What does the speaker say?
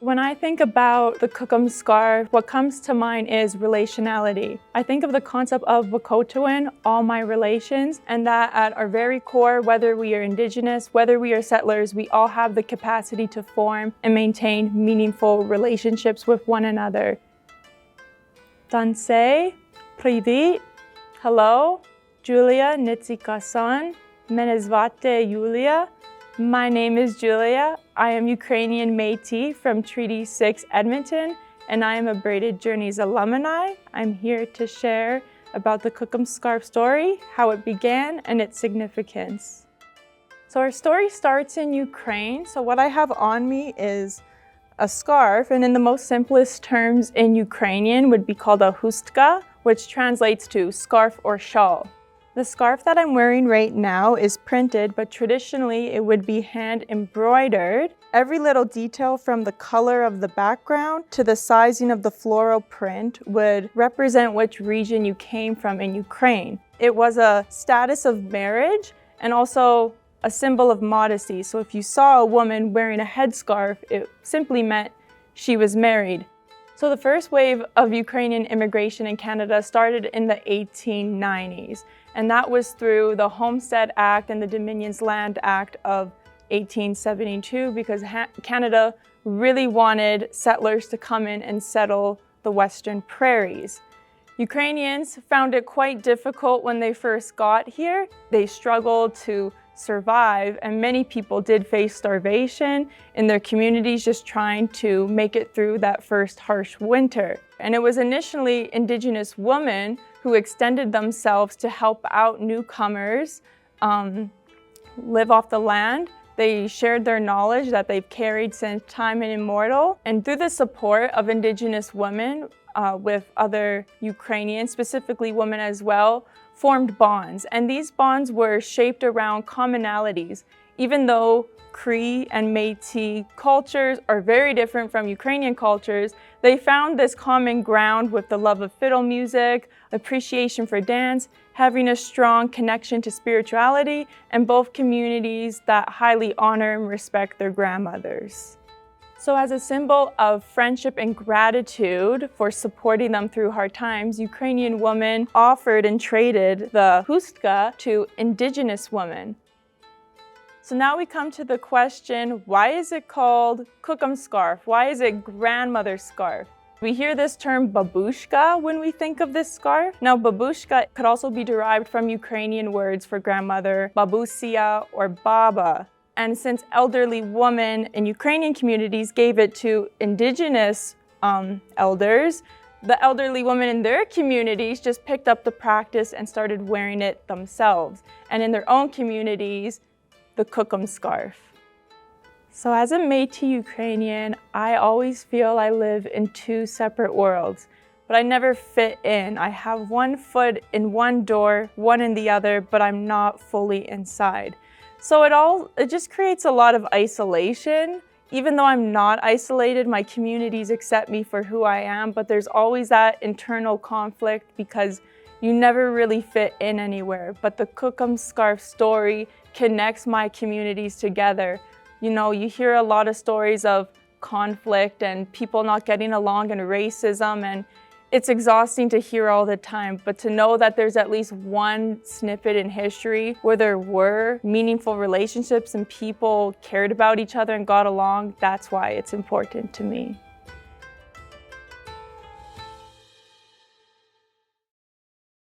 When I think about the Kokum Scarf, what comes to mind is relationality. I think of the concept of Wakotuin, all my relations, and that at our very core, whether we are Indigenous, whether we are settlers, we all have the capacity to form and maintain meaningful relationships with one another. Danse, Privit, hello, Julia Nitsika-san, Menezvate Julia. My name is Julia. I am Ukrainian Métis from Treaty 6 Edmonton, and I am a Braided Journeys Alumni. I'm here to share about the Kokum Scarf story, how it began, and its significance. So our story starts in Ukraine. So what I have on me is a scarf, and in the most simplest terms in Ukrainian would be called a hustka, which translates to scarf or shawl. The scarf that I'm wearing right now is printed, but traditionally it would be hand embroidered. Every little detail from the color of the background to the sizing of the floral print would represent which region you came from in Ukraine. It was a status of marriage and also a symbol of modesty. So if you saw a woman wearing a headscarf, it simply meant she was married. So the first wave of Ukrainian immigration in Canada started in the 1890s, and that was through the Homestead Act and the Dominions Land Act of 1872 because Canada really wanted settlers to come in and settle the Western prairies. Ukrainians found it quite difficult when they first got here. They struggled to survive, and many people did face starvation in their communities just trying to make it through that first harsh winter. And it was initially Indigenous women who extended themselves to help out newcomers live off the land. They shared their knowledge that they've carried since time immemorial, and through the support of Indigenous women with other Ukrainians, specifically women as well, formed bonds. And these bonds were shaped around commonalities. Even though Cree and Métis cultures are very different from Ukrainian cultures, they found this common ground with the love of fiddle music, appreciation for dance, having a strong connection to spirituality, and both communities that highly honor and respect their grandmothers. So as a symbol of friendship and gratitude for supporting them through hard times, Ukrainian women offered and traded the hustka to Indigenous women. So now we come to the question, why is it called Kokum Scarf? Why is it grandmother scarf? We hear this term babushka when we think of this scarf. Now babushka could also be derived from Ukrainian words for grandmother, babusia or baba. And since elderly women in Ukrainian communities gave it to Indigenous elders, the elderly women in their communities just picked up the practice and started wearing it themselves. And in their own communities, the Kokum Scarf. So as a Métis Ukrainian, I always feel I live in two separate worlds, but I never fit in. I have one foot in one door, one in the other, but I'm not fully inside. So it just creates a lot of isolation. Even though I'm not isolated, my communities accept me for who I am, but there's always that internal conflict because you never really fit in anywhere. But the Kokum Scarf story connects my communities together. You know, you hear a lot of stories of conflict and people not getting along and racism, and it's exhausting to hear all the time, but to know that there's at least one snippet in history where there were meaningful relationships and people cared about each other and got along, that's why it's important to me.